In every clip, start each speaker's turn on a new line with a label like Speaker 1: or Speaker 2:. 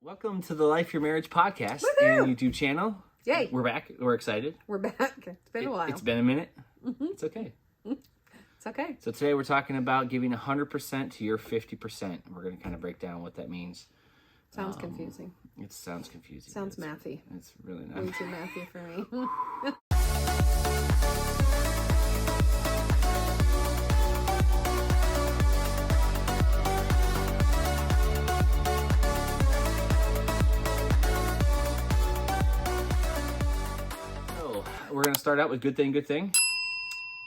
Speaker 1: Welcome to the Life Your Marriage podcast
Speaker 2: Woohoo!
Speaker 1: and YouTube channel.
Speaker 2: Yay.
Speaker 1: We're back. We're excited.
Speaker 2: We're back. It's been a while.
Speaker 1: It's been a minute. It's okay.
Speaker 2: It's okay.
Speaker 1: So today we're talking about giving 100% to your 50%. We're going to kind of break down what that means.
Speaker 2: Sounds confusing.
Speaker 1: It sounds confusing.
Speaker 2: Sounds mathy.
Speaker 1: It's really
Speaker 2: Way
Speaker 1: not.
Speaker 2: too mathy for me.
Speaker 1: So we're going to start out with good thing.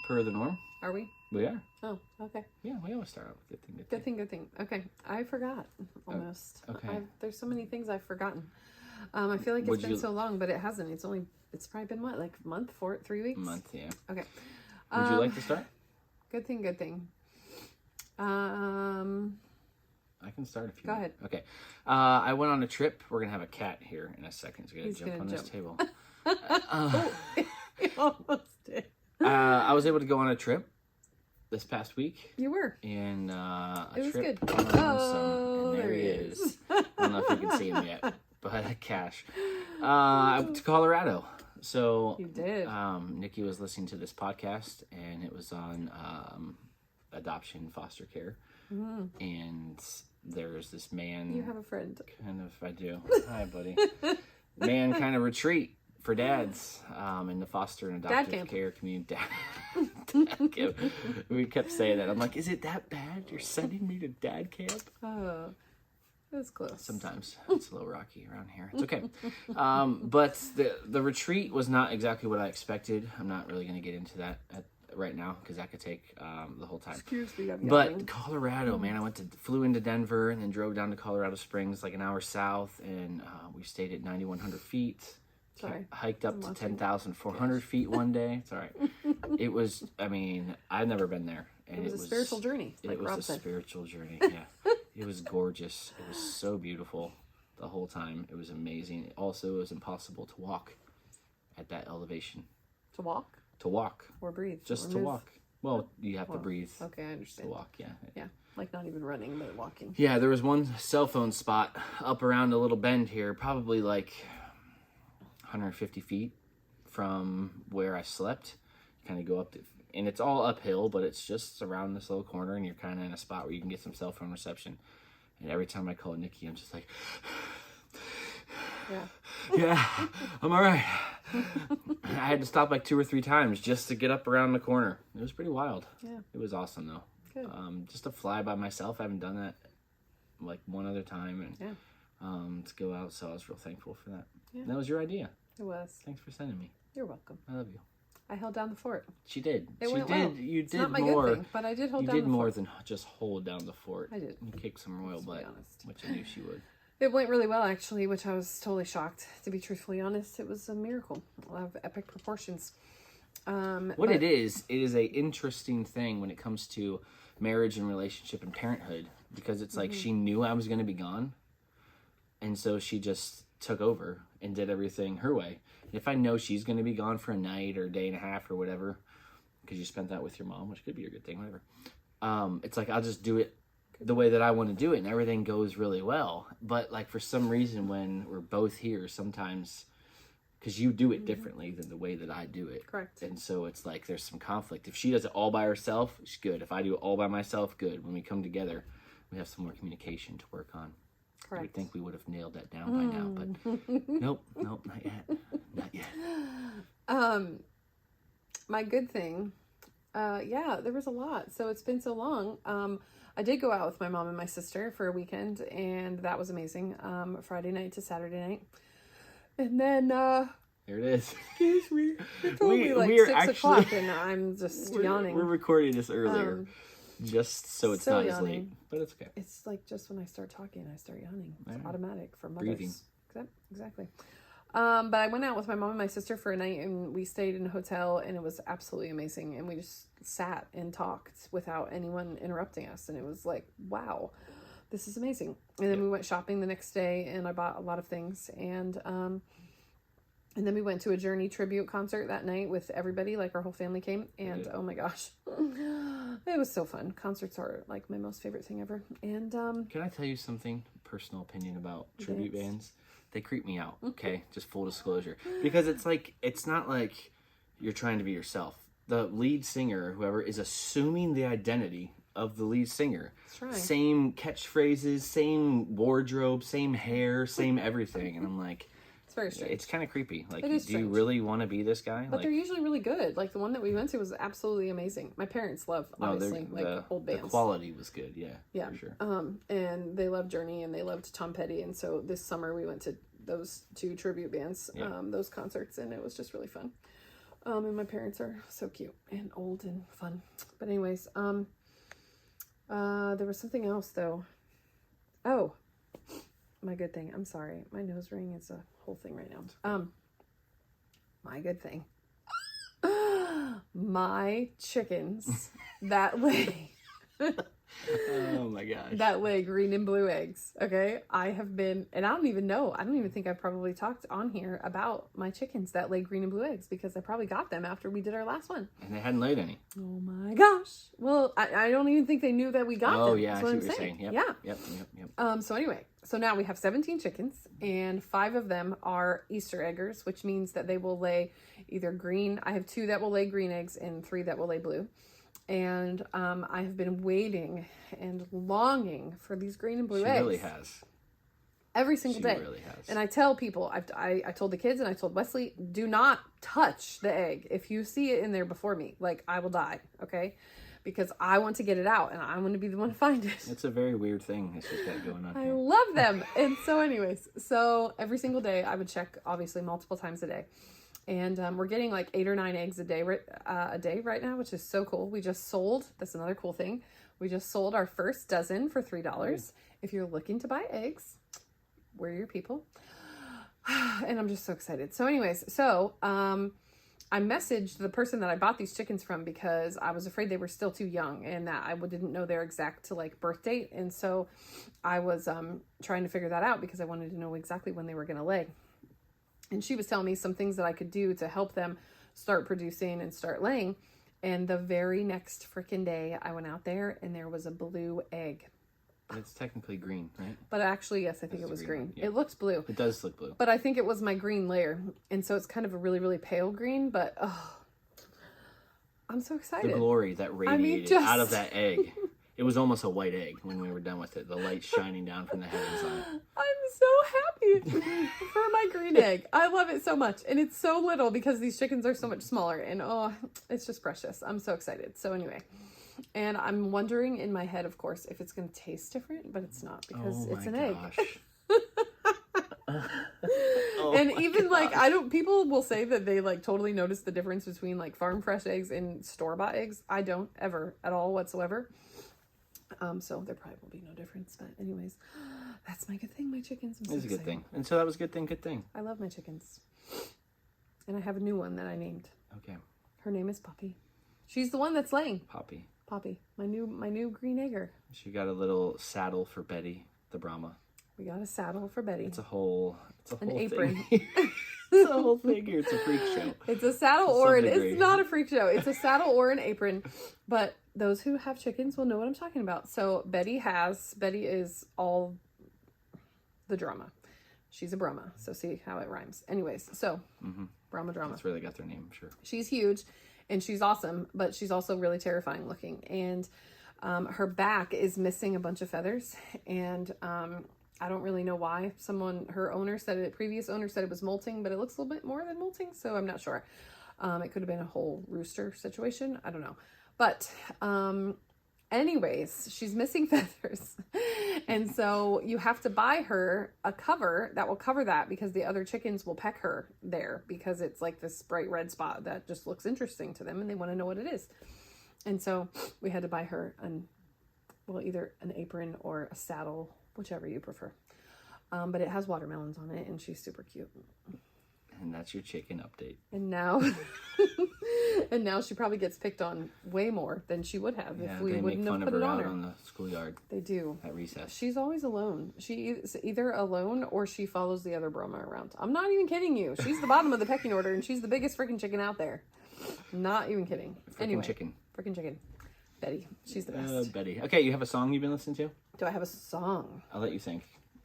Speaker 1: Per the norm.
Speaker 2: Are we?
Speaker 1: We are.
Speaker 2: Oh, okay.
Speaker 1: Yeah, we always start out with good thing.
Speaker 2: Good thing. Okay. I forgot almost.
Speaker 1: okay.
Speaker 2: There's so many things I've forgotten. I feel like it's been so long, but it hasn't. It's probably been what, like a month, 3 weeks?
Speaker 1: Month, yeah.
Speaker 2: Okay.
Speaker 1: Would you like to start?
Speaker 2: Good thing.
Speaker 1: I can start if you
Speaker 2: Go
Speaker 1: want.
Speaker 2: ahead.
Speaker 1: Okay. I went on a trip. We're going to have a cat here in a second. He's going to jump on this table.
Speaker 2: You almost did.
Speaker 1: I was able to go on a trip this past week.
Speaker 2: You were.
Speaker 1: And
Speaker 2: It was
Speaker 1: trip
Speaker 2: good.
Speaker 1: on
Speaker 2: Oh,
Speaker 1: and there he
Speaker 2: there he
Speaker 1: is. I don't know if you can see him yet, but Cash. I went to Colorado. So
Speaker 2: You did.
Speaker 1: Nikki was listening to this podcast, and it was on adoption, foster care. And there's this man.
Speaker 2: You have a friend.
Speaker 1: Kind of, I do. Hi, buddy. Man kind of retreat for dads in the foster and adoptive care community. Dad camp. We kept saying that. I'm like, is it that bad? You're sending me to dad camp?
Speaker 2: Oh, it was close.
Speaker 1: Sometimes it's a little rocky around here. It's okay. But the retreat was not exactly what I expected. I'm not really going to get into that right now because that could take the whole time.
Speaker 2: Excuse me,
Speaker 1: But Colorado, man, flew into Denver and then drove down to Colorado Springs, like an hour south, and we stayed at 9,100 feet.
Speaker 2: Sorry.
Speaker 1: Hiked up to 10,400 feet one day. It's all right. It was, I've never been there. And
Speaker 2: it was a spiritual journey, like Rob said.
Speaker 1: Spiritual journey, yeah. It was gorgeous. It was so beautiful the whole time. It was amazing. Also, it was impossible to walk at that elevation.
Speaker 2: To walk?
Speaker 1: To walk.
Speaker 2: Or breathe?
Speaker 1: Just
Speaker 2: or
Speaker 1: to
Speaker 2: move?
Speaker 1: walk. Well, you have to breathe.
Speaker 2: Okay, I understand.
Speaker 1: To walk, yeah.
Speaker 2: Yeah, like not even running, but walking.
Speaker 1: Yeah, there was one cell phone spot up around a little bend here, probably like 150 feet from where I slept. Kind of go up to, and it's all uphill, but it's just around this little corner, and you're kind of in a spot where you can get some cell phone reception. And every time I call Nikki, I'm just like, yeah, I'm all right. I had to stop like 2 or 3 times just to get up around the corner. It was pretty wild.
Speaker 2: Yeah.
Speaker 1: It was awesome though.
Speaker 2: Good.
Speaker 1: Just to fly by myself. I haven't done that like one other time, and to go out. So I was real thankful for that.
Speaker 2: Yeah.
Speaker 1: And that was your idea.
Speaker 2: It was.
Speaker 1: Thanks for sending me.
Speaker 2: You're welcome.
Speaker 1: I love you.
Speaker 2: I held down the fort.
Speaker 1: She did.
Speaker 2: It
Speaker 1: she
Speaker 2: went
Speaker 1: did.
Speaker 2: well.
Speaker 1: You
Speaker 2: It's
Speaker 1: did
Speaker 2: not my
Speaker 1: more.
Speaker 2: good thing, but I did hold
Speaker 1: You
Speaker 2: down
Speaker 1: did
Speaker 2: the
Speaker 1: more
Speaker 2: fort.
Speaker 1: than just hold down the fort.
Speaker 2: I did.
Speaker 1: You kicked some royal butt,
Speaker 2: be honest.
Speaker 1: which I knew she would.
Speaker 2: It went really well, actually, which I was totally shocked. To be truthfully honest, it was a miracle of epic proportions.
Speaker 1: It is a interesting thing when it comes to marriage and relationship and parenthood, because it's like she knew I was going to be gone, and so she just took over and did everything her way. If I know she's going to be gone for a night or a day and a half or whatever, because you spent that with your mom, which could be a good thing, whatever. It's like I'll just do it the way that I want to do it, and everything goes really well. But like for some reason, when we're both here, sometimes because you do it differently than the way that I do it.
Speaker 2: Correct.
Speaker 1: And so it's like there's some conflict. If she does it all by herself, it's good. If I do it all by myself, good. When we come together, we have some more communication to work on.
Speaker 2: Correct.
Speaker 1: I would think we would have nailed that down by now, but nope, not yet. Not yet.
Speaker 2: My good thing, there was a lot. So it's been so long. I did go out with my mom and my sister for a weekend, and that was amazing. Friday night to Saturday night. And then,
Speaker 1: There it is.
Speaker 2: excuse me, it's only like 6 o'clock, and I'm just yawning.
Speaker 1: We're recording this earlier, just so it's
Speaker 2: so
Speaker 1: not as
Speaker 2: yawning.
Speaker 1: late, but it's okay.
Speaker 2: It's like just when I start talking, I start yawning. It's
Speaker 1: Right.
Speaker 2: automatic for mothers.
Speaker 1: Breathing.
Speaker 2: Exactly. But I went out with my mom and my sister for a night, and we stayed in a hotel, and it was absolutely amazing. And we just sat and talked without anyone interrupting us, and it was like, wow, this is amazing. And then we went shopping the next day, and I bought a lot of things, and And then we went to a Journey tribute concert that night with everybody, like our whole family came. And oh my gosh, it was so fun. Concerts are like my most favorite thing ever. And
Speaker 1: can I tell you something? Personal opinion about tribute bands? They creep me out. Okay, just full disclosure, because it's not like you're trying to be yourself. The lead singer, whoever, is assuming the identity of the lead singer.
Speaker 2: That's right.
Speaker 1: Same catchphrases, same wardrobe, same hair, same everything, and I'm like.
Speaker 2: Very strange.
Speaker 1: It's kind of creepy. Like,
Speaker 2: do
Speaker 1: you really want to be this guy?
Speaker 2: But they're usually really good. Like, the one that we went to was absolutely amazing. My parents love, obviously, old bands.
Speaker 1: The quality was good, yeah, for sure.
Speaker 2: And they loved Journey, and they loved Tom Petty, and so this summer we went to those two tribute bands, those concerts, and it was just really fun. And my parents are so cute and old and fun. But anyways, there was something else, though. Oh, my good thing. I'm sorry. My nose ring is a whole thing right now. My good thing. My chickens that lay
Speaker 1: oh my gosh.
Speaker 2: that lay green and blue eggs. Okay. I have been, and I don't even think I've probably talked on here about my chickens that lay green and blue eggs, because I probably got them after we did our last one.
Speaker 1: And they hadn't laid any.
Speaker 2: Oh my gosh. Well, I don't even think they knew that we got them.
Speaker 1: Oh yeah,
Speaker 2: That's
Speaker 1: I see what you're saying. Yep.
Speaker 2: So anyway, so now we have 17 chickens, and 5 of them are Easter eggers, which means that they will lay either green. I have 2 that will lay green eggs and 3 that will lay blue. And I have been waiting and longing for these green and blue eggs.
Speaker 1: She really has.
Speaker 2: Every single day.
Speaker 1: She really has.
Speaker 2: And I tell people, I told the kids and I told Wesley, do not touch the egg. If you see it in there before me, like, I will die, okay? Because I want to get it out and I want to be the one to find it.
Speaker 1: It's a very weird thing that's just got going on
Speaker 2: I
Speaker 1: here.
Speaker 2: love them. And so anyways, so every single day I would check, obviously, multiple times a day. And we're getting like 8 or 9 eggs a day right now, which is so cool. We just sold, that's another cool thing. We just sold our first dozen for $3. If you're looking to buy eggs, we're your people. And I'm just so excited. So anyways, I messaged the person that I bought these chickens from because I was afraid they were still too young and that I didn't know their exact birth date. And so I was trying to figure that out because I wanted to know exactly when they were going to lay. And she was telling me some things that I could do to help them start producing and start laying. And the very next freaking day I went out there and there was a blue egg.
Speaker 1: It's technically green, right?
Speaker 2: But actually, yes, I think it was green. Yeah. It looks blue.
Speaker 1: It does look blue.
Speaker 2: But I think it was my green layer. And so it's kind of a really, really pale green. But, I'm so excited.
Speaker 1: The glory that radiated out of that egg. It was almost a white egg when we were done with it. The light shining down from the heavens on it.
Speaker 2: I'm so happy for my green egg. I love it so much. And it's so little because these chickens are so much smaller. And, it's just precious. I'm so excited. So anyway. And I'm wondering in my head, of course, if it's going to taste different, but it's not because it's an egg. And even people will say that they totally notice the difference between farm fresh eggs and store-bought eggs. I don't ever at all whatsoever. So there probably will be no difference. But anyways, that's my good thing. My chickens. I'm so
Speaker 1: It's a good
Speaker 2: excited.
Speaker 1: thing. And so that was a good thing.
Speaker 2: I love my chickens. And I have a new one that I named.
Speaker 1: Okay.
Speaker 2: Her name is Poppy. She's the one that's laying.
Speaker 1: Poppy.
Speaker 2: My new green egger.
Speaker 1: She got a little saddle for Betty, the Brahma.
Speaker 2: We got a saddle for Betty.
Speaker 1: It's a whole
Speaker 2: an apron.
Speaker 1: Thing. It's a whole thing here. It's a freak show.
Speaker 2: It's a saddle or it's not a freak show. It's a saddle or an apron. But those who have chickens will know what I'm talking about. So Betty is all the drama. She's a Brahma. So see how it rhymes. Anyways, so Brahma drama.
Speaker 1: That's where they got their name, I'm sure.
Speaker 2: She's huge and she's awesome, but she's also really terrifying looking. And her back is missing a bunch of feathers. And I don't really know why. Previous owner said it was molting, but it looks a little bit more than molting, so I'm not sure. It could have been a whole rooster situation. I don't know. But anyways, she's missing feathers. And so you have to buy her a cover that will cover that because the other chickens will peck her there because it's this bright red spot that just looks interesting to them and they want to know what it is. And so we had to buy her either an apron or a saddle, whichever you prefer. But it has watermelons on it and she's super cute.
Speaker 1: And that's your chicken update.
Speaker 2: And now, and now she probably gets picked on way more than she would have if we wouldn't have put it on her.
Speaker 1: on the schoolyard.
Speaker 2: They do.
Speaker 1: At recess.
Speaker 2: She's always alone. She is either alone or she follows the other Brahma around. I'm not even kidding you. She's the bottom of the pecking order, and she's the biggest freaking chicken out there. Not even kidding. Freaking chicken. Betty. She's the best.
Speaker 1: Betty. Okay, you have a song you've been listening to?
Speaker 2: Do I have a song?
Speaker 1: I'll let you think.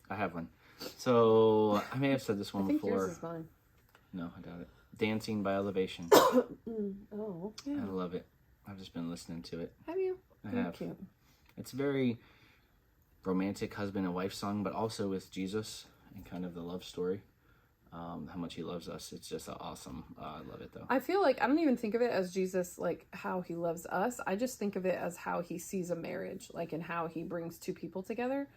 Speaker 1: I have one. So, I may have said this one
Speaker 2: I think
Speaker 1: before.
Speaker 2: yours is mine.
Speaker 1: No, I doubt it. Dancing by Elevation.
Speaker 2: Oh, yeah.
Speaker 1: I love it. I've just been listening to it.
Speaker 2: Have you?
Speaker 1: I have.
Speaker 2: Cute.
Speaker 1: It's a very romantic husband and wife song, but also with Jesus and kind of the love story. How much he loves us. It's just awesome. I love it though.
Speaker 2: I feel like I don't even think of it as Jesus, like how he loves us. I just think of it as how he sees a marriage, like and how he brings two people together.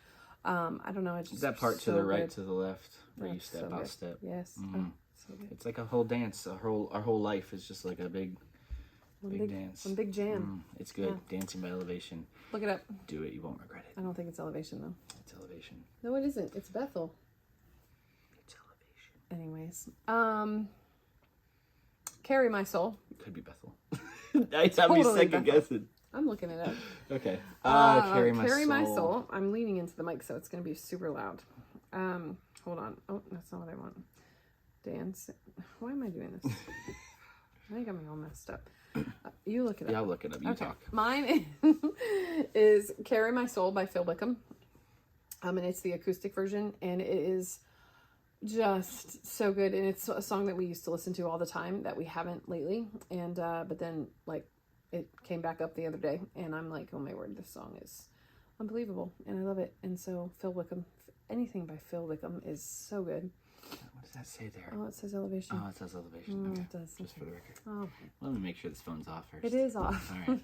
Speaker 2: I don't know.
Speaker 1: Is that part to the right, to the left, where you step by step?
Speaker 2: Yes. So good.
Speaker 1: It's like a whole dance. Our whole life is just like a big dance.
Speaker 2: One big jam.
Speaker 1: It's good. Yeah. Dancing by Elevation.
Speaker 2: Look it up.
Speaker 1: Do it. You won't regret it.
Speaker 2: I don't think it's Elevation though.
Speaker 1: It's Elevation.
Speaker 2: No, it isn't. It's Bethel.
Speaker 1: It's Elevation.
Speaker 2: Anyways, Carry My Soul.
Speaker 1: It could be Bethel. Nice have me second guessing.
Speaker 2: I'm looking it up.
Speaker 1: Okay. Carry
Speaker 2: My Soul. I'm leaning into the mic, so it's going to be super loud. Hold on. Oh, that's not what I want. Dance. Why am I doing this? I think I'm all messed up. You look it up.
Speaker 1: Yeah, I'll look it up. You talk.
Speaker 2: Mine is Carry My Soul by Phil Wickham. And it's the acoustic version, and it is just so good. And it's a song that we used to listen to all the time that we haven't lately. And but then like it came back up the other day, and I'm like, oh my word, this song is unbelievable, and I love it. And so Phil Wickham, anything by Phil Wickham is so good.
Speaker 1: What does that say there?
Speaker 2: Oh, it says Elevation.
Speaker 1: Oh, it says Elevation. Okay.
Speaker 2: It does.
Speaker 1: Just for the record.
Speaker 2: Oh.
Speaker 1: Let me make sure this phone's off first.
Speaker 2: It is off.
Speaker 1: All right.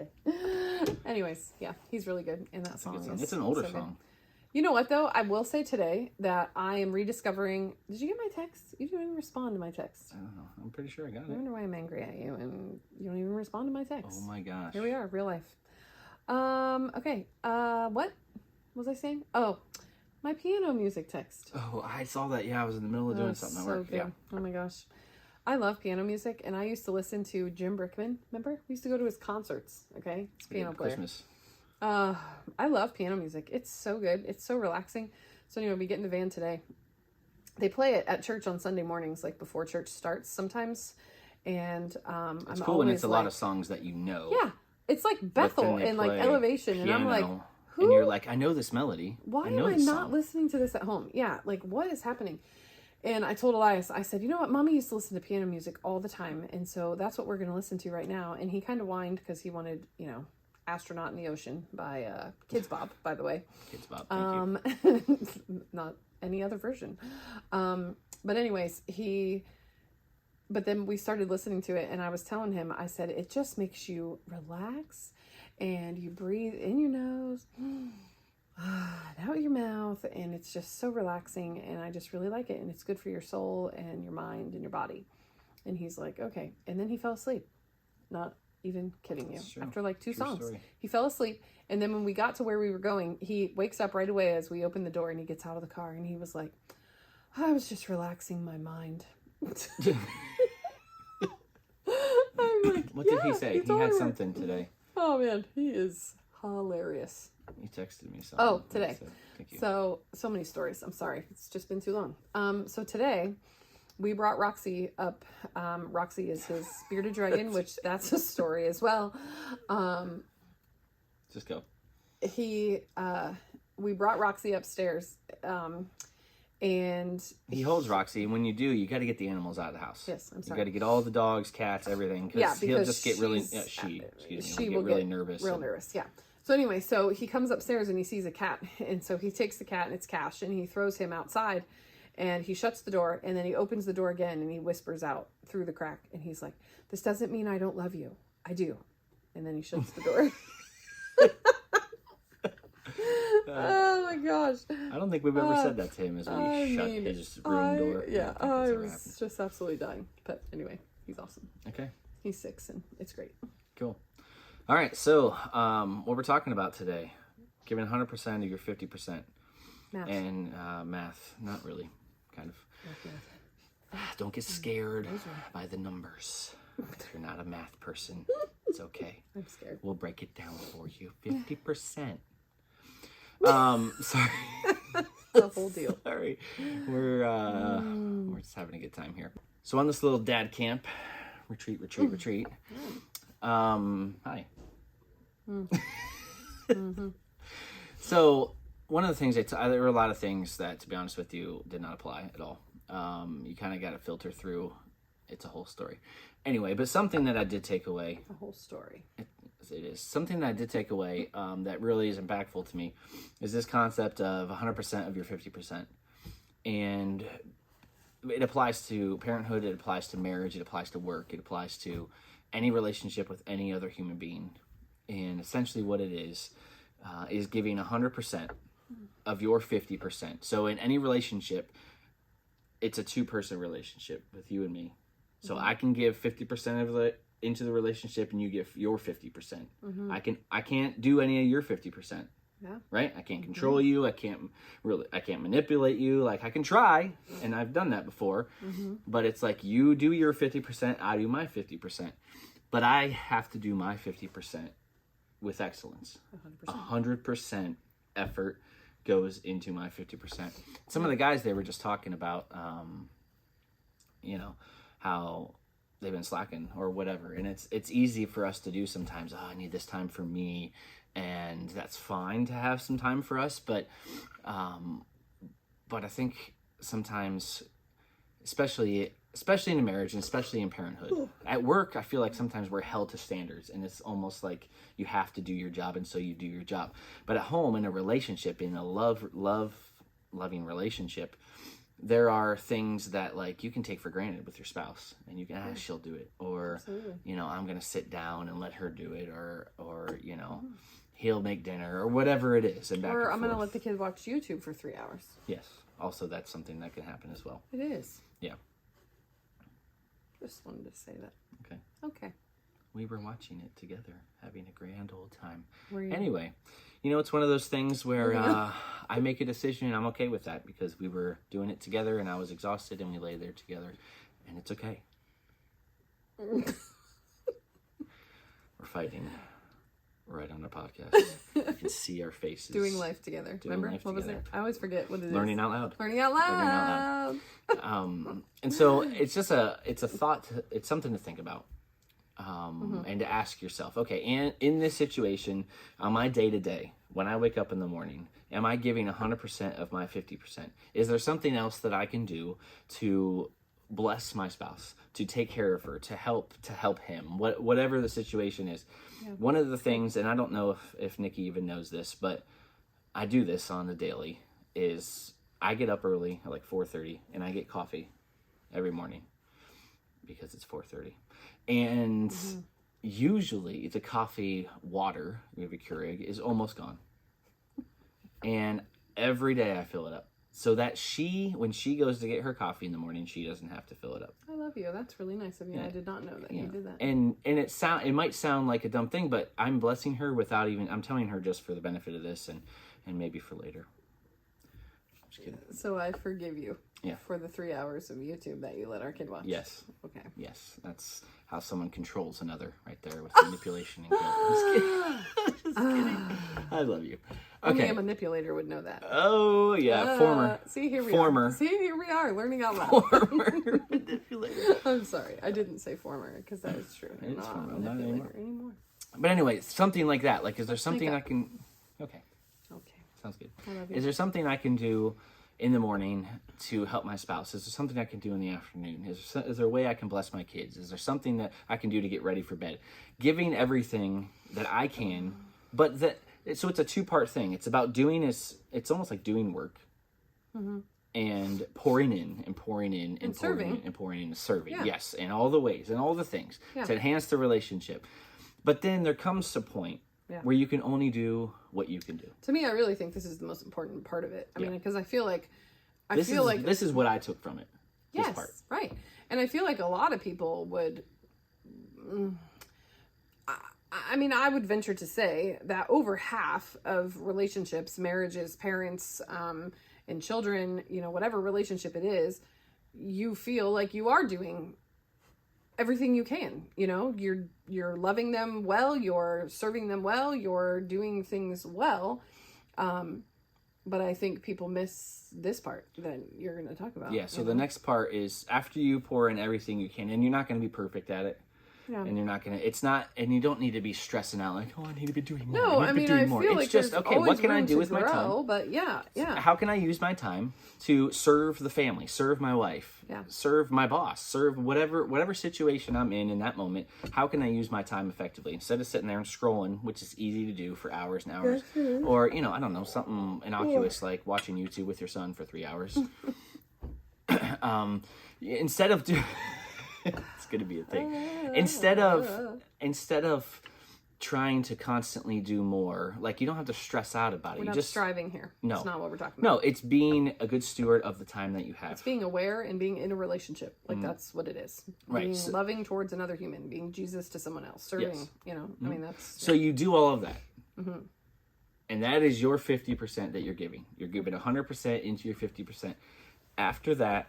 Speaker 2: Okay. Anyways, yeah, he's really good in that song.
Speaker 1: It's an older song.
Speaker 2: You know what, though? I will say today that I am rediscovering... Did you get my text? You didn't even respond to my text.
Speaker 1: I don't know. I'm pretty sure I got it.
Speaker 2: I wonder why I'm angry at you and you don't even respond to my text.
Speaker 1: Oh my gosh.
Speaker 2: Here we are, real life. Okay. What was I saying? Oh, my piano music text.
Speaker 1: Oh, I saw that. Yeah, I was in the middle of doing something at work.
Speaker 2: Good. Yeah. Oh my gosh. I love piano music, and I used to listen to Jim Brickman. Remember? We used to go to his concerts, okay? He's a piano player.
Speaker 1: Christmas.
Speaker 2: I love piano music. It's so good. It's so relaxing. So anyway, we get in the van today. They play it at church on Sunday mornings, like before church starts sometimes. And
Speaker 1: it's cool when it's a lot of songs that you know.
Speaker 2: Yeah. It's like Bethel and like Elevation. And I'm like, who?
Speaker 1: And you're like, I know this melody.
Speaker 2: Why am I not listening to this at home? Yeah. Like, what is happening? And I told Elias, I said, you know what? Mommy used to listen to piano music all the time. And so that's what we're going to listen to right now. And he kind of whined because he wanted, Astronaut in the Ocean by Kids Bop, by the way.
Speaker 1: Kids Bop, thank you.
Speaker 2: Not any other version. But anyways, but then we started listening to it, and I was telling him, I said, it just makes you relax, and you breathe in your nose, and out your mouth, and it's just so relaxing, and I just really like it, and it's good for your soul and your mind and your body. And he's like, okay. And then he fell asleep. Not even kidding you. After like two songs, he fell asleep. And then when we got to where we were going, he wakes up right away as we open the door, and he gets out of the car, and he was like, I was just relaxing my mind. I'm like,
Speaker 1: what did he say? He had something today.
Speaker 2: Oh man, he is hilarious.
Speaker 1: He texted me something.
Speaker 2: Oh, today.
Speaker 1: Thank you.
Speaker 2: So many stories. I'm sorry. It's just been too long. So today we brought Roxy up. Roxy is his bearded dragon, which that's a story as well.
Speaker 1: Just go.
Speaker 2: We brought Roxy upstairs, and
Speaker 1: he holds Roxy. And when you do, you got to get the animals out of the house.
Speaker 2: Yes, I'm sorry.
Speaker 1: You got to get all the dogs, cats, everything. Because he'll just get really. She will get really nervous.
Speaker 2: Real nervous. Yeah. So anyway, so he comes upstairs and he sees a cat, and so he takes the cat, and it's Cash, and he throws him outside. And he shuts the door, and then he opens the door again, and he whispers out through the crack, and he's like, this doesn't mean I don't love you. I do. And then he shuts the door. Oh my gosh.
Speaker 1: I don't think we've ever said that to him, as we shut his room door.
Speaker 2: Yeah, I was just absolutely dying. But anyway, he's awesome.
Speaker 1: Okay.
Speaker 2: He's 6, and it's great.
Speaker 1: Cool. All right, so what we're talking about today, giving 100% of your 50%.
Speaker 2: Math.
Speaker 1: And math, not really. Kind of. Don't get scared by the numbers. If you're not a math person, it's okay.
Speaker 2: I'm scared.
Speaker 1: We'll break it down for you. 50%. Sorry.
Speaker 2: The whole deal.
Speaker 1: Sorry. We're just having a good time here. So on this little dad camp, retreat. Hi. So one of the things there were a lot of things that, to be honest with you, did not apply at all. You kind of got to filter through. It's a whole story. Anyway, but something that I did take away.
Speaker 2: A whole story.
Speaker 1: It is something that I did take away that really is impactful to me is this concept of 100% of your 50%. And it applies to parenthood, it applies to marriage, it applies to work, it applies to any relationship with any other human being. And essentially what it is giving 100% of your 50%. So in any relationship, it's a two-person relationship with you and me. So I can give 50% of it into the relationship and you give your 50%. I can't do any of your 50%.
Speaker 2: Yeah.
Speaker 1: Right? I can't control you. I can't manipulate you. Like, I can try, and I've done that before. But it's like, you do your 50%, I do my 50%. But I have to do my 50% with excellence. 100% effort goes into my 50%. Some of the guys, they were just talking about, how they've been slacking or whatever. And it's easy for us to do sometimes. I need this time for me. And that's fine to have some time for us. But I think sometimes, especially in a marriage and especially in parenthood, at work, I feel like sometimes we're held to standards and it's almost like you have to do your job. And so you do your job. But at home, in a relationship, in a loving relationship, there are things that, like, you can take for granted with your spouse, and you can, she'll do it, or
Speaker 2: Absolutely.
Speaker 1: I'm gonna sit down and let her do it, or he'll make dinner, or whatever it is, and
Speaker 2: Or I'm
Speaker 1: going
Speaker 2: gonna let the kid watch YouTube for 3 hours.
Speaker 1: Yes, also that's something that can happen as well.
Speaker 2: It is.
Speaker 1: Yeah.
Speaker 2: Just wanted to say that. Okay.
Speaker 1: We were watching it together, having a grand old time.
Speaker 2: Were you?
Speaker 1: Anyway, it's one of those things where I make a decision and I'm okay with that because we were doing it together and I was exhausted and we lay there together and it's okay. We're fighting right on the podcast. You can see our faces.
Speaker 2: Doing life together. Remember? What was it? I always forget what it is.
Speaker 1: Learning out loud.
Speaker 2: Learning out loud.
Speaker 1: And so it's just it's a thought. It's something to think about. And to ask yourself, okay, and in this situation, on my day-to-day, when I wake up in the morning, am I giving 100% of my 50%? Is there something else that I can do to bless my spouse, to take care of her, to help him, whatever the situation is? Yeah. One of the things, and I don't know if Nikki even knows this, but I do this on the daily, is I get up early at like 4:30 and I get coffee every morning because it's 4:30. And usually the coffee water, we have a Keurig, is almost gone. And every day I fill it up. So that when she goes to get her coffee in the morning, she doesn't have to fill it up.
Speaker 2: I love you. That's really nice of you. Yeah. I did not know that you did that.
Speaker 1: And it might sound like a dumb thing, but I'm blessing her without even, I'm telling her just for the benefit of this and maybe for later. Just kidding.
Speaker 2: So I forgive you.
Speaker 1: Yeah.
Speaker 2: For the 3 hours of YouTube that you let our kid watch.
Speaker 1: Yes.
Speaker 2: Okay.
Speaker 1: Yes. That's how someone controls another right there with manipulation and guilt. Just kidding. I love you. Okay.
Speaker 2: Only a manipulator would know that.
Speaker 1: Oh, yeah. Former.
Speaker 2: See, here we
Speaker 1: former.
Speaker 2: are. See, here we are, learning out loud.
Speaker 1: Former manipulator.
Speaker 2: I'm sorry. I didn't say former, because that is true.
Speaker 1: It is former.
Speaker 2: I'm not a manipulator anymore.
Speaker 1: But anyway, something like that. Like, is there something I can... Okay. Sounds good.
Speaker 2: I love you.
Speaker 1: Is there something I can do in the morning to help my spouse? Is there something I can do in the afternoon? Is there a way I can bless my kids? Is there something that I can do to get ready for bed? Giving everything that I can, but so it's a two-part thing. It's about it's almost like doing work and pouring in and pouring in and pouring
Speaker 2: serving.
Speaker 1: in and pouring in and serving.
Speaker 2: Yeah.
Speaker 1: Yes, in all the ways and all the things to enhance the relationship. But then there comes a point where you can only do what you can do.
Speaker 2: To me, I really think this is the most important part of it. I mean, because I feel like...
Speaker 1: This is what I took from it.
Speaker 2: Yes,
Speaker 1: this part.
Speaker 2: Right. And I feel like a lot of people would... I mean, I would venture to say that over half of relationships, marriages, parents, and children, whatever relationship it is, you feel like you are doing everything you can, you're loving them well, you're serving them well, you're doing things well. But I think people miss this part that you're going to talk about.
Speaker 1: Yeah. So the next part is after you pour in everything you can, and you're not going to be perfect at it.
Speaker 2: Yeah.
Speaker 1: And you're not going to, it's not, and you don't need to be stressing out like, oh, I need to be doing more.
Speaker 2: No, I mean, I feel
Speaker 1: it's
Speaker 2: like
Speaker 1: just,
Speaker 2: there's
Speaker 1: okay, what can I do with my time?
Speaker 2: But yeah.
Speaker 1: How can I use my time to serve the family, serve my wife, serve my boss, serve whatever situation I'm in that moment? How can I use my time effectively instead of sitting there and scrolling, which is easy to do for hours and hours, or I don't know, something innocuous like watching YouTube with your son for 3 hours. Instead of it's going to be a thing. Instead of trying to constantly do more, like you don't have to stress out about it.
Speaker 2: We're
Speaker 1: you
Speaker 2: not
Speaker 1: just
Speaker 2: striving here.
Speaker 1: No,
Speaker 2: that's not what we're talking about.
Speaker 1: No, it's being a good steward of the time that you have.
Speaker 2: It's being aware and being in a relationship. Like that's what it is.
Speaker 1: Right.
Speaker 2: Being loving towards another human, being Jesus to someone else, serving. I mean that's.
Speaker 1: So you do all of that, and that is your 50% that you're giving. You're giving 100% into your 50%. After that,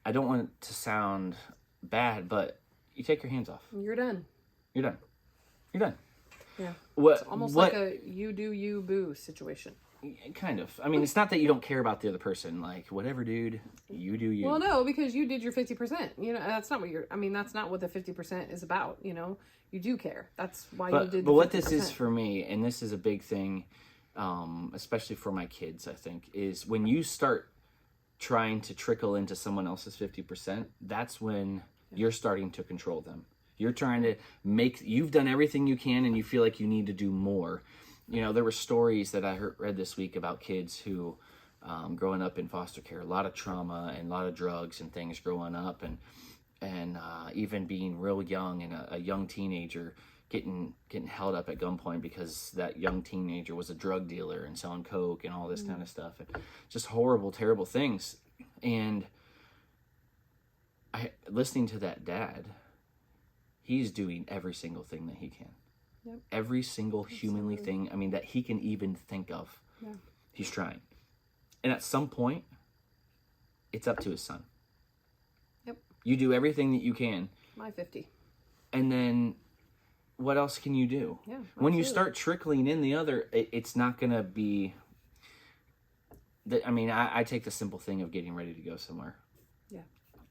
Speaker 1: I don't want it to sound bad, but you take your hands off.
Speaker 2: You're done.
Speaker 1: You're done. You're done.
Speaker 2: Yeah.
Speaker 1: It's
Speaker 2: almost like a you do you boo situation.
Speaker 1: Kind of. I mean, it's not that you don't care about the other person. Like, whatever, dude, you do you.
Speaker 2: Well, no, because you did your 50%. That's not what that's not what the 50% is about. You do care. That's why you did.
Speaker 1: But what this is for me, and this is a big thing, especially for my kids, I think, is when you start trying to trickle into someone else's 50%, that's when you're starting to control them. You're trying to you've done everything you can and you feel like you need to do more. There were stories that I read this week about kids who, growing up in foster care, a lot of trauma and a lot of drugs and things growing up and even being real young and a young teenager getting held up at gunpoint because that young teenager was a drug dealer and selling coke and all this kind of stuff, and just horrible, terrible things. And listening to that dad, he's doing every single thing that he can.
Speaker 2: Yep.
Speaker 1: Every single humanly thing, that he can even think of. Yeah. He's trying. And at some point, it's up to his son.
Speaker 2: Yep.
Speaker 1: You do everything that you can.
Speaker 2: My 50.
Speaker 1: And then what else can you do?
Speaker 2: Yeah,
Speaker 1: when you start trickling in the other, it's not going to be... I take the simple thing of getting ready to go somewhere.
Speaker 2: Yeah.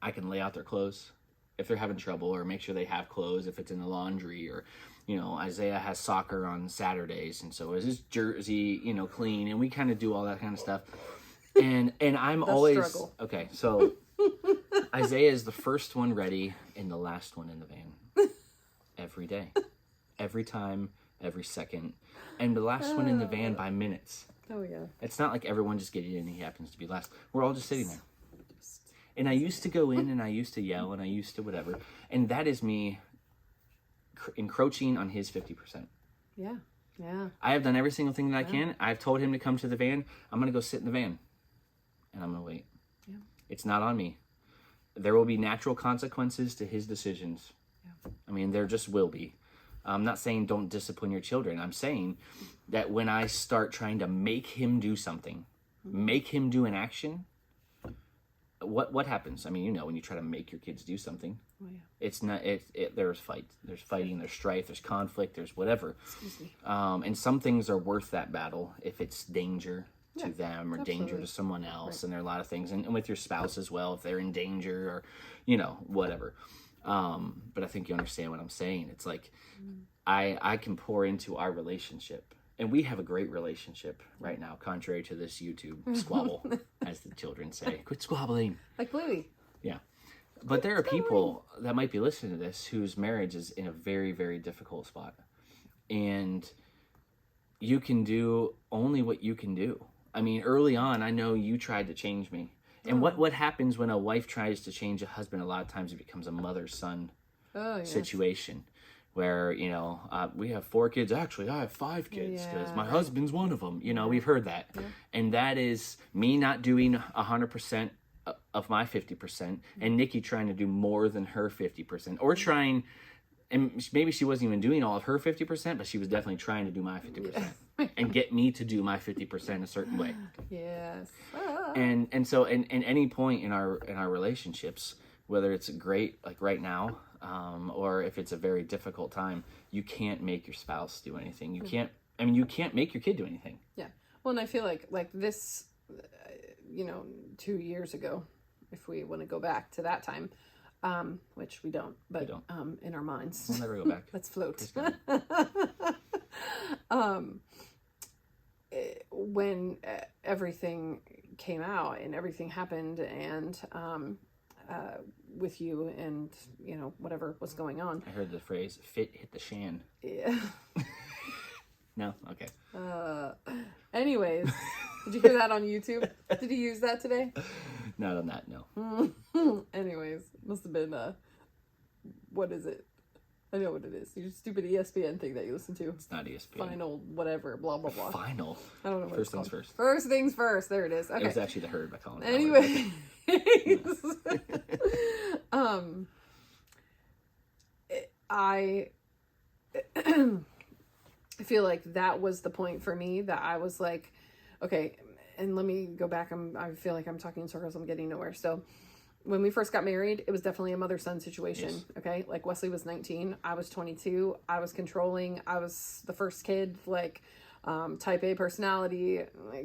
Speaker 1: I can lay out their clothes if they're having trouble, or make sure they have clothes if it's in the laundry, or, Isaiah has soccer on Saturdays, and so is his jersey, clean, and we kind of do all that kind of stuff. And I'm always... struggle. Okay, so Isaiah is the first one ready and the last one in the van. Every day. Every time, every second. And the last one in the van by minutes.
Speaker 2: Oh, yeah.
Speaker 1: It's not like everyone just getting in and he happens to be last. We're all just sitting there. And I used to go in and I used to yell and I used to whatever. And that is me encroaching on his 50%.
Speaker 2: Yeah. Yeah.
Speaker 1: I have done every single thing that I can. I've told him to come to the van. I'm going to go sit in the van. And I'm going to wait. Yeah. It's not on me. There will be natural consequences to his decisions. Yeah. There just will be. I'm not saying don't discipline your children. I'm saying that when I start trying to make him do something, make him do an action, what happens? When you try to make your kids do something, it's not. There's fighting, there's strife, there's conflict, there's whatever. And some things are worth that battle if it's danger to them or danger to someone else. Right. And there are a lot of things, and with your spouse as well, if they're in danger or whatever. But I think you understand what I'm saying. It's like I can pour into our relationship, and we have a great relationship right now, contrary to this YouTube squabble, as the children say. Quit squabbling.
Speaker 2: Like Bluey.
Speaker 1: Yeah. But there are people that might be listening to this whose marriage is in a very, very difficult spot. And you can do only what you can do. Early on, I know you tried to change me. And what happens when a wife tries to change a husband? A lot of times it becomes a mother-son situation where, we have 4 kids. Actually, I have 5 kids because my husband's one of them. We've heard that. Yeah. And that is me not doing 100% of my 50% and Nikki trying to do more than her 50%, or trying, and maybe she wasn't even doing all of her 50%, but she was definitely trying to do my 50% and get me to do my 50% a certain way.
Speaker 2: Yes.
Speaker 1: And so in any point in our relationships, whether it's great like right now, or if it's a very difficult time, you can't make your spouse do anything. You can't. I mean, you can't make your kid do anything.
Speaker 2: Yeah. Well, and I feel like this, 2 years ago, if we want to go back to that time, which we don't, but in our minds,
Speaker 1: We'll never go back.
Speaker 2: Let's float. When everything came out and everything happened, and with you and whatever was going on,
Speaker 1: I heard the phrase "fit hit the shan."
Speaker 2: yeah.
Speaker 1: No, okay.
Speaker 2: Anyways, did you hear that on YouTube? Did he use that today?
Speaker 1: Not on that, no.
Speaker 2: Anyways, must have been what is it? I know what it is. Your stupid ESPN thing that you listen to.
Speaker 1: It's not ESPN.
Speaker 2: Final whatever, blah blah blah.
Speaker 1: Final.
Speaker 2: I don't know what
Speaker 1: First
Speaker 2: it's
Speaker 1: things
Speaker 2: called.
Speaker 1: first.
Speaker 2: First things first. There it is. Okay.
Speaker 1: It was actually the Herd by Colin Cowherd.
Speaker 2: Anyway, I feel like that was the point for me that I was like, okay, and let me go back. I feel like I'm talking in circles. I'm getting nowhere. So when we first got married, it was definitely a mother-son situation. Yes. Okay. Like Wesley was 19. I was 22. I was controlling. I was the first kid, like, type A personality,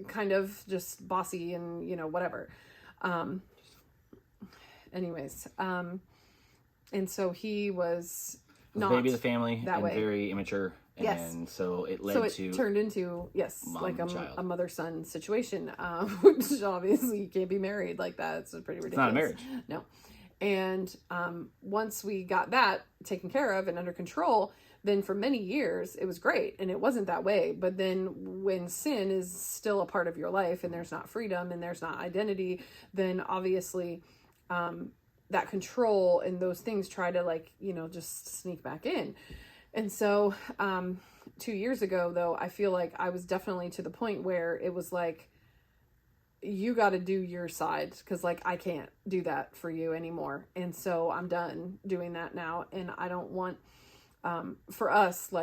Speaker 2: kind of just bossy and, whatever. Anyways. And so he was not
Speaker 1: the baby of the family
Speaker 2: that
Speaker 1: and
Speaker 2: way.
Speaker 1: Very immature.
Speaker 2: Yes.
Speaker 1: And so it led to...
Speaker 2: turned into, like a mother-son situation, which obviously you can't be married like that. It's pretty ridiculous.
Speaker 1: It's not a marriage.
Speaker 2: No. And once we got that taken care of and under control, then for many years it was great and it wasn't that way. But then when sin is still a part of your life and there's not freedom and there's not identity, then obviously that control and those things try to just sneak back in. And so 2 years ago, though, I feel like I was definitely to the point where it was like, you got to do your side because I can't do that for you anymore. And so I'm done doing that now. And I don't want, for us,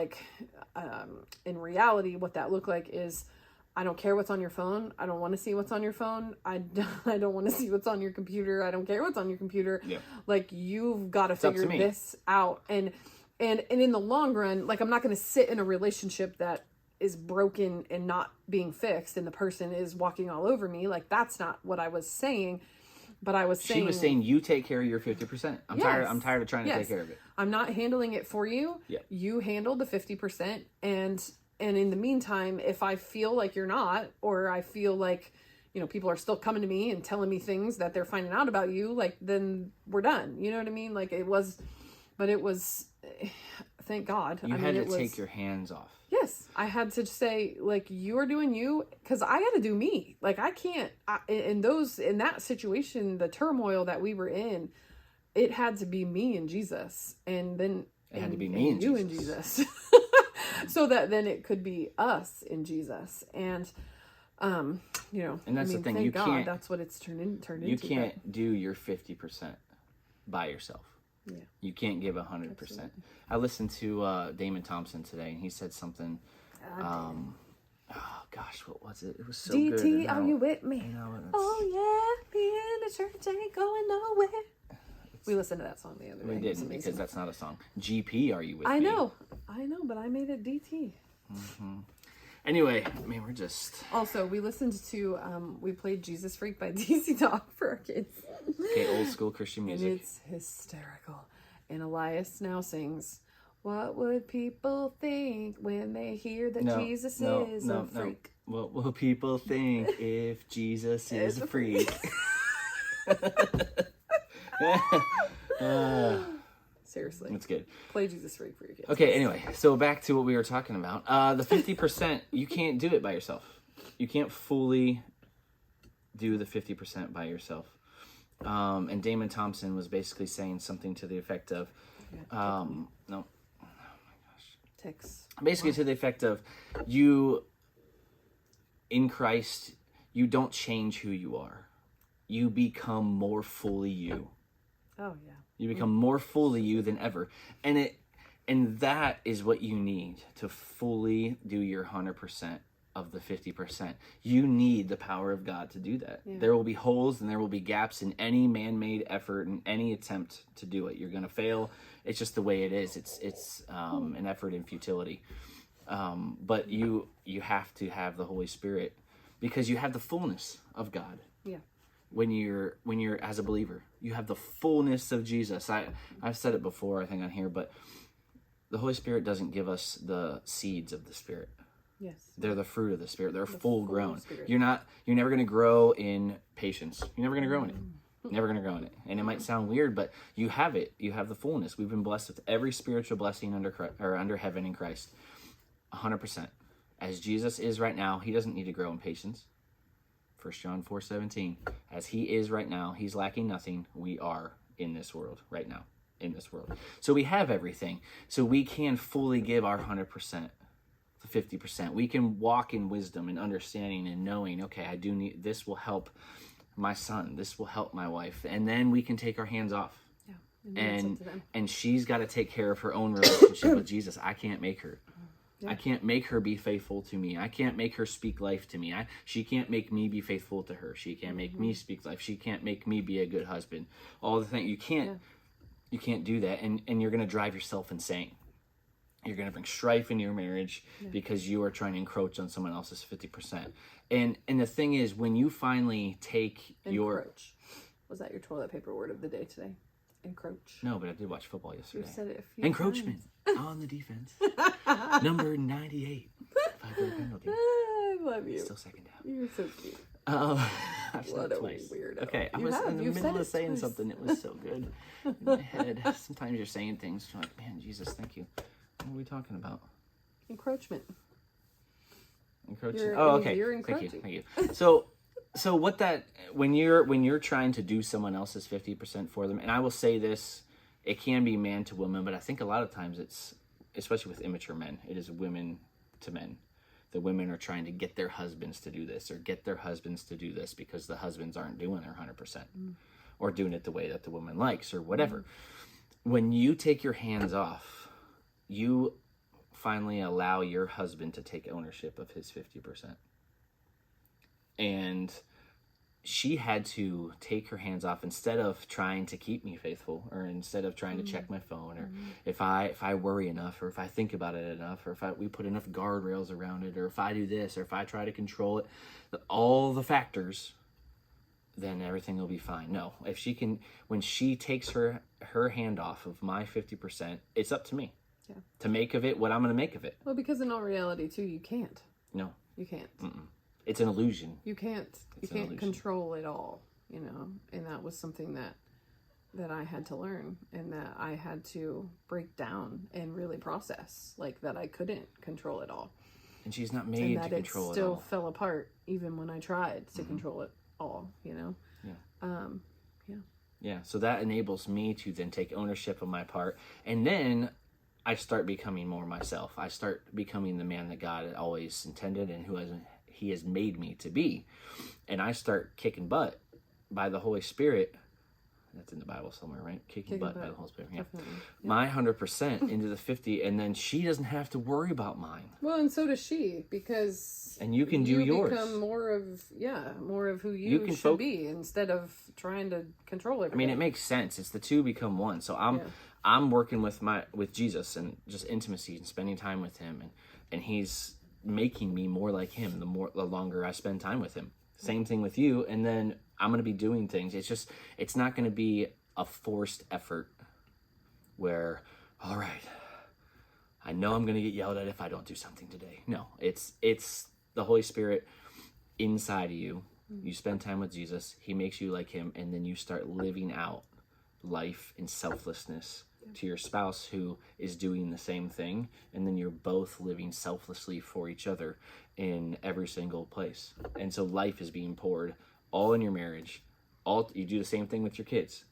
Speaker 2: in reality, what that looked like is I don't care what's on your phone. I don't want to see what's on your phone. I don't want to see what's on your computer. I don't care what's on your computer.
Speaker 1: Yeah.
Speaker 2: You've got to figure this out. And in the long run, I'm not going to sit in a relationship that is broken and not being fixed and the person is walking all over me. That's not what I was saying. But I was saying...
Speaker 1: She was saying you take care of your 50%. I'm tired of trying to take care of it.
Speaker 2: I'm not handling it for you.
Speaker 1: Yeah.
Speaker 2: You handle the 50%. And in the meantime, if I feel like you're not, or I feel like, people are still coming to me and telling me things that they're finding out about you, then we're done. You know what I mean? It was... But it was, thank God.
Speaker 1: You had to take your hands off.
Speaker 2: Yes. I had to say, you are doing you, because I got to do me. I can't, in that situation, the turmoil that we were in, it had to be me and Jesus. And then
Speaker 1: it had to be me and
Speaker 2: you
Speaker 1: Jesus.
Speaker 2: and Jesus. So that then it could be us in Jesus. And,
Speaker 1: and that's the thing.
Speaker 2: Thank
Speaker 1: you
Speaker 2: God,
Speaker 1: can't,
Speaker 2: that's what it's turned into.
Speaker 1: You can't do your 50% by yourself.
Speaker 2: Yeah.
Speaker 1: You can't give 100%. Absolutely. I listened to Damon Thompson today, and he said something. Oh gosh, what was it? It was so good.
Speaker 2: DT, are you with me? Oh yeah, being in the church ain't going nowhere. We listened to that song the other day.
Speaker 1: We didn't because that's not a song. GP, are you with me?
Speaker 2: I know, but I made it DT.
Speaker 1: Mm-hmm. Anyway, we're just...
Speaker 2: Also, we listened to, we played Jesus Freak by DC Talk for our kids.
Speaker 1: Okay, old school Christian music.
Speaker 2: And it's hysterical. And Elias now sings, what would people think when they hear that Jesus is a freak?
Speaker 1: What will people think if Jesus is a freak?
Speaker 2: Seriously.
Speaker 1: That's good.
Speaker 2: Play Jesus Freak for your kids.
Speaker 1: Okay, anyway, so back to what we were talking about. The 50%, you can't do it by yourself. You can't fully do the 50% by yourself. And Damon Thompson was basically saying something to the effect of, no, oh my gosh.
Speaker 2: Ticks.
Speaker 1: Basically to the effect of, you, in Christ, you don't change who you are. You become more fully you.
Speaker 2: Oh, yeah.
Speaker 1: You become more fully you than ever. And that is what you need to fully do your 100% of the 50%. You need the power of God to do that.
Speaker 2: Yeah.
Speaker 1: There will be holes and there will be gaps in any man-made effort and any attempt to do it. You're going to fail. It's just the way it is. It's an effort in futility. But you have to have the Holy Spirit because you have the fullness of God.
Speaker 2: Yeah.
Speaker 1: When you're as a believer, you have the fullness of Jesus. I've said it before, I think on here, but the Holy Spirit doesn't give us the seeds of the Spirit.
Speaker 2: Yes.
Speaker 1: They're the fruit of the Spirit. They're
Speaker 2: The
Speaker 1: full grown.
Speaker 2: Spirit.
Speaker 1: You're never going to grow in patience. You're never going to grow in it. Never going to grow in it. And it might sound weird, but you have it. You have the fullness. We've been blessed with every spiritual blessing under heaven in Christ. 100%. As Jesus is right now, he doesn't need to grow in patience. 1 John 4:17. As he is right now, he's lacking nothing. We are in this world right now. In this world. So we have everything. So we can fully give our 100%. 50%. We can walk in wisdom and understanding and knowing, okay, I do need, this will help my son, this will help my wife, and then we can take our hands off.
Speaker 2: Yeah.
Speaker 1: And she's got to take care of her own relationship with Jesus. I can't make her. Yeah. I can't make her be faithful to me. I can't make her speak life to me. She can't make me be faithful to her. She can't make me speak life. She can't make me be a good husband. All the things you can't do that, and you're going to drive yourself insane. You're going to bring strife into your marriage because you are trying to encroach on someone else's 50%. And the thing is, when you finally take
Speaker 2: encroach. Was that your toilet paper word of the day today? Encroach.
Speaker 1: No, but I did watch football yesterday.
Speaker 2: You said it a few
Speaker 1: Encroachment on the defense. Number 98. 5-yard penalty.
Speaker 2: I love you.
Speaker 1: Still second down.
Speaker 2: You're so cute.
Speaker 1: I've said
Speaker 2: What
Speaker 1: it
Speaker 2: a
Speaker 1: twice.
Speaker 2: weirdo.
Speaker 1: Okay, I
Speaker 2: You
Speaker 1: was
Speaker 2: have.
Speaker 1: in the
Speaker 2: You've
Speaker 1: middle
Speaker 2: said
Speaker 1: of
Speaker 2: it
Speaker 1: saying
Speaker 2: twice.
Speaker 1: something. It was so good in my head. Sometimes you're saying things, you're like, man, Jesus, thank you. What are we talking about?
Speaker 2: Encroachment.
Speaker 1: Encroaching.
Speaker 2: You're
Speaker 1: Thank
Speaker 2: encroaching.
Speaker 1: you. So what that when you're trying to do someone else's 50% for them, and I will say this, it can be man to woman, but I think a lot of times it's, especially with immature men, it is women to men. The women are trying to get their husbands to do this or get their husbands to do this because the husbands aren't doing their 100% or doing it the way that the woman likes or whatever. When you take your hands off, you finally allow your husband to take ownership of his 50%. And she had to take her hands off instead of trying to keep me faithful or instead of trying to check my phone or if I worry enough or if I think about it enough or if we put enough guardrails around it or if I do this or if I try to control it, all the factors, then everything will be fine. No, if she can, when she takes her hand off of my 50%, it's up to me to make of it what I'm going to make of it.
Speaker 2: Well, because in all reality, too, you can't.
Speaker 1: No.
Speaker 2: You can't.
Speaker 1: It's an illusion.
Speaker 2: You can't. You can't control it all, you know. And that was something that I had to learn and that I had to break down and really process, like that I couldn't control it all.
Speaker 1: And she's not made to control it all.
Speaker 2: And that it still fell apart even when I tried to control it all, you know.
Speaker 1: Yeah, so that enables me to then take ownership of my part. And then I start becoming more myself. I start becoming the man that God had always intended and who he has made me to be. And I start kicking butt by the Holy Spirit. That's in the Bible somewhere, right? Kicking butt by the Holy Spirit. Yeah. My 100% into the 50, and then she doesn't have to worry about mine.
Speaker 2: Well, and so does she, because
Speaker 1: and you can do yours.
Speaker 2: Become more of who you should be instead of trying to control everything.
Speaker 1: I mean, it makes sense. It's the two become one. So I'm working with Jesus and just intimacy and spending time with him, and he's making me more like him the longer I spend time with him. Same thing with you, and then I'm going to be doing things. It's not going to be a forced effort where, all right, I know I'm going to get yelled at if I don't do something today. No, it's the Holy Spirit inside of you. You spend time with Jesus. He makes you like him, and then you start living out life in selflessness to your spouse who is doing the same thing, and then you're both living selflessly for each other in every single place. And so life is being poured all in your marriage. You do the same thing with your kids,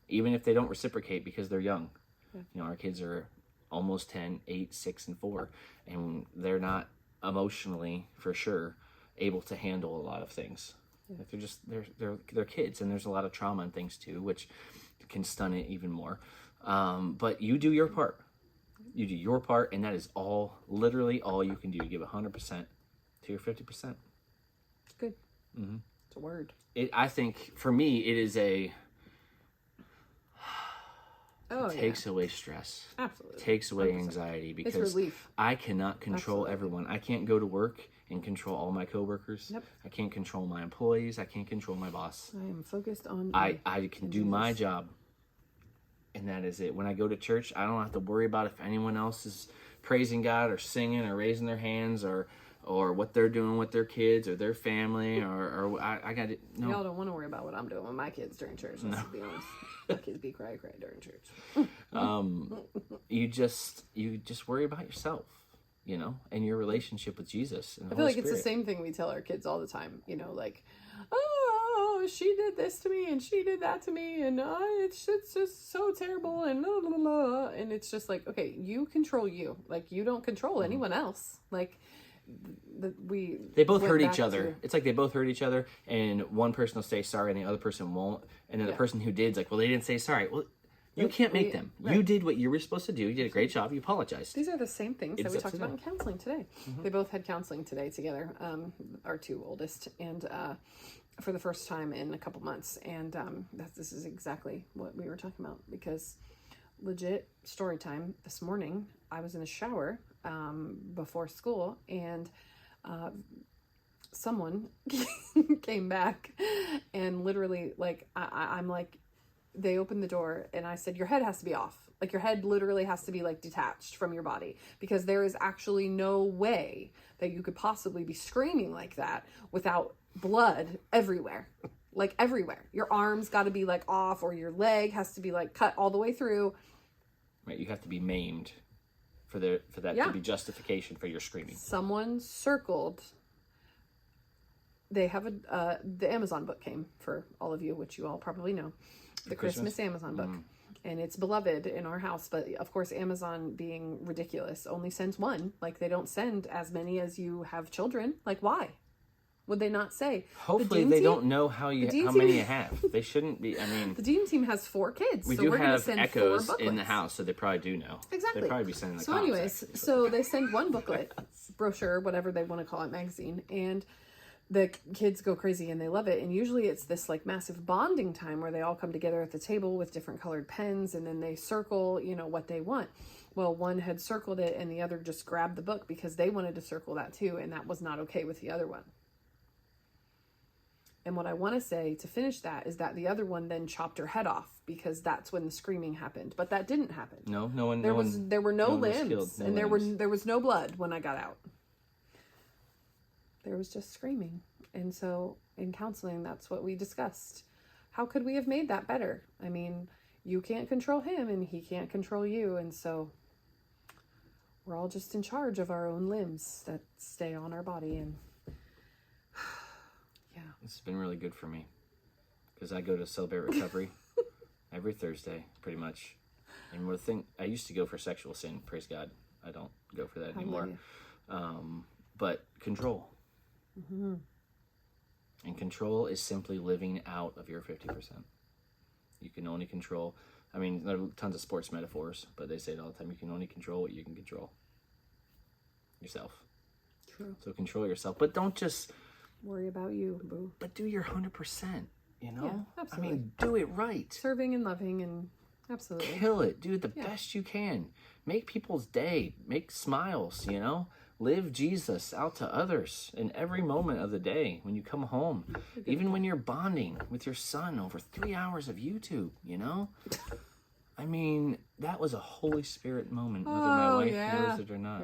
Speaker 1: even if they don't reciprocate because they're young. You know, our kids are almost 10, 8, 6, and 4, and they're not emotionally, for sure, able to handle a lot of things. They're kids, and there's a lot of trauma and things too, which can stun it even more. But you do your part. You do your part, and that is literally all you can do. You give 100% to your 50%.
Speaker 2: It's good. It's a word.
Speaker 1: I think for me, it is it takes away stress.
Speaker 2: Absolutely.
Speaker 1: Takes away anxiety, because
Speaker 2: it's relief.
Speaker 1: I cannot control everyone. I can't go to work and control all my coworkers.
Speaker 2: Yep.
Speaker 1: I can't control my employees. I can't control my boss.
Speaker 2: I am focused on
Speaker 1: I can do my job, and that is it. When I go to church, I don't have to worry about if anyone else is praising God or singing or raising their hands or what they're doing with their kids or their family or I got it. No.
Speaker 2: Y'all don't want to worry about what I'm doing with my kids during church. Let's be honest. My kids be cry during church.
Speaker 1: You just worry about yourself, and your relationship with Jesus. And the
Speaker 2: I feel
Speaker 1: Holy
Speaker 2: like it's the
Speaker 1: Spirit.
Speaker 2: same thing we tell our kids all the time. Like, oh, she did this to me and she did that to me, and it's just so terrible, and blah, blah, blah. And it's just like, okay, you control you. Like, you don't control anyone else. Like,
Speaker 1: they both hurt each other. It's like they both hurt each other, and one person will say sorry and the other person won't, and then the person who did's like, well, they didn't say sorry. Well, you can't make them. Right. You did what you were supposed to do. You did a great job. You apologized.
Speaker 2: These are the same things that we talked about in counseling today. They both had counseling today together, our two oldest, and for the first time in a couple months. And this is exactly what we were talking about, because legit story time this morning, I was in a shower before school, and someone came back and literally, like, I'm like, they opened the door and I said, your head has to be off. Like, your head literally has to be like detached from your body, because there is actually no way that you could possibly be screaming like that without blood everywhere. Like, everywhere. Your arms got to be like off, or your leg has to be like cut all the way through.
Speaker 1: Right, you have to be maimed for that to be justification for your screaming.
Speaker 2: Someone circled. They have the Amazon book came, for all of you, which you all probably know, the Christmas Amazon book, and it's beloved in our house. But of course, Amazon, being ridiculous, only sends one. Like, they don't send as many as you have children. Like, why would they not say?
Speaker 1: Hopefully they don't know how many you have. They shouldn't be. I mean,
Speaker 2: the Dean team has 4 kids.
Speaker 1: We
Speaker 2: so
Speaker 1: do
Speaker 2: we're
Speaker 1: have
Speaker 2: send
Speaker 1: Echoes
Speaker 2: 4
Speaker 1: in the house, so they probably do know.
Speaker 2: Exactly.
Speaker 1: They'd probably be sending the
Speaker 2: So
Speaker 1: cops,
Speaker 2: anyways,
Speaker 1: actually.
Speaker 2: so they send one booklet, brochure, whatever they want to call it, magazine, and the kids go crazy and they love it. And usually it's this like massive bonding time where they all come together at the table with different colored pens, and then they circle, what they want. Well, one had circled it and the other just grabbed the book because they wanted to circle that too, and that was not okay with the other one. And what I want to say to finish that is that the other one then chopped her head off, because that's when the screaming happened. But that didn't happen.
Speaker 1: No one.
Speaker 2: There were no limbs, and there was no blood when I got out. There was just screaming. And so in counseling, that's what we discussed. How could we have made that better? I mean, you can't control him and he can't control you. And so we're all just in charge of our own limbs that stay on our body. And yeah.
Speaker 1: It's been really good for me, because I go to Celebrate Recovery every Thursday, pretty much. And I used to go for sexual sin. Praise God, I don't go for that anymore. But control. And control is simply living out of your 50%. You can only control. I mean, there are tons of sports metaphors, but they say it all the time. You can only control what you can control. Yourself.
Speaker 2: True.
Speaker 1: So control yourself, but don't just
Speaker 2: worry about you, boo.
Speaker 1: But do your 100%.
Speaker 2: Yeah, absolutely.
Speaker 1: I mean, do it right.
Speaker 2: Serving and loving, and absolutely.
Speaker 1: Kill it. Do the best you can. Make people's day. Make smiles, Live Jesus out to others in every moment of the day when you come home. Even when you're bonding with your son over 3 hours of YouTube, I mean, that was a Holy Spirit moment, whether my wife knows it or not.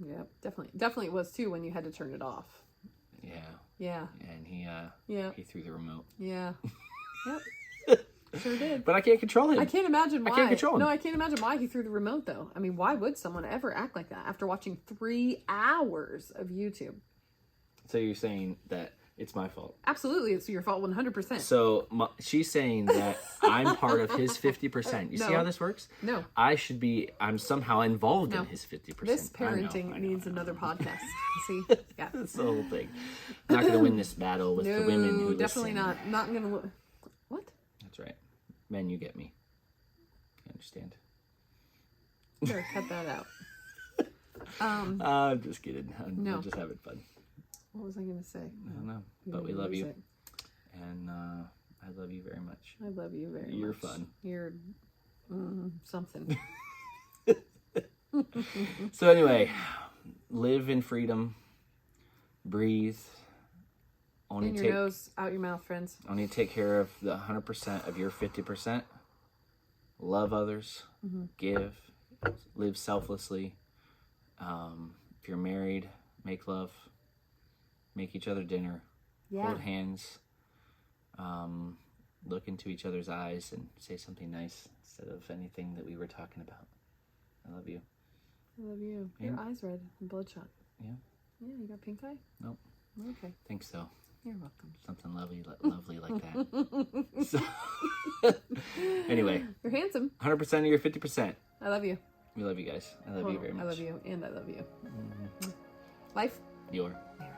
Speaker 2: Yeah, definitely it was too, when you had to turn it off. Yeah.
Speaker 1: And he threw the remote.
Speaker 2: Yeah. Yep. Sure did.
Speaker 1: But I can't control him.
Speaker 2: I can't imagine why.
Speaker 1: I can't control him.
Speaker 2: No, I can't imagine why he threw the remote, though. I mean, why would someone ever act like that after watching 3 hours of YouTube?
Speaker 1: So you're saying that it's my fault?
Speaker 2: Absolutely, it's your fault 100%.
Speaker 1: So she's saying that I'm part of his 50%. You see how this works?
Speaker 2: No.
Speaker 1: I'm somehow involved in his 50%.
Speaker 2: This parenting needs another podcast. See? Yeah.
Speaker 1: That's the whole thing. I'm not going to win this battle with the women who
Speaker 2: definitely
Speaker 1: listen.
Speaker 2: not going to. What?
Speaker 1: That's right. Men, you get me. I understand.
Speaker 2: Sure, cut that out.
Speaker 1: I'm just kidding. I'm just having fun.
Speaker 2: What was I going to say?
Speaker 1: I don't know,
Speaker 2: You
Speaker 1: but
Speaker 2: made
Speaker 1: we
Speaker 2: me
Speaker 1: love
Speaker 2: lose
Speaker 1: you,
Speaker 2: it.
Speaker 1: and I love you very much.
Speaker 2: I love you very much.
Speaker 1: You're fun.
Speaker 2: You're something.
Speaker 1: So anyway, live in freedom. Breathe.
Speaker 2: In your nose, out your mouth, friends.
Speaker 1: Only take care of the 100% of your 50%. Love others. Give. Live selflessly. If you're married, make love. Make each other dinner.
Speaker 2: Yeah.
Speaker 1: Hold hands. Look into each other's eyes and say something nice instead of anything that we were talking about. I love you.
Speaker 2: I love you.
Speaker 1: Yeah.
Speaker 2: Your eyes red and bloodshot.
Speaker 1: Yeah.
Speaker 2: Yeah, you got pink eye?
Speaker 1: Nope.
Speaker 2: Okay.
Speaker 1: Think so.
Speaker 2: You're welcome.
Speaker 1: Something lovely like that. So, anyway,
Speaker 2: You're handsome.
Speaker 1: 100% of your 50%.
Speaker 2: I love you.
Speaker 1: We love you guys. I love you very much.
Speaker 2: I love you, and I love you. Life.
Speaker 1: Your.
Speaker 2: Marriage.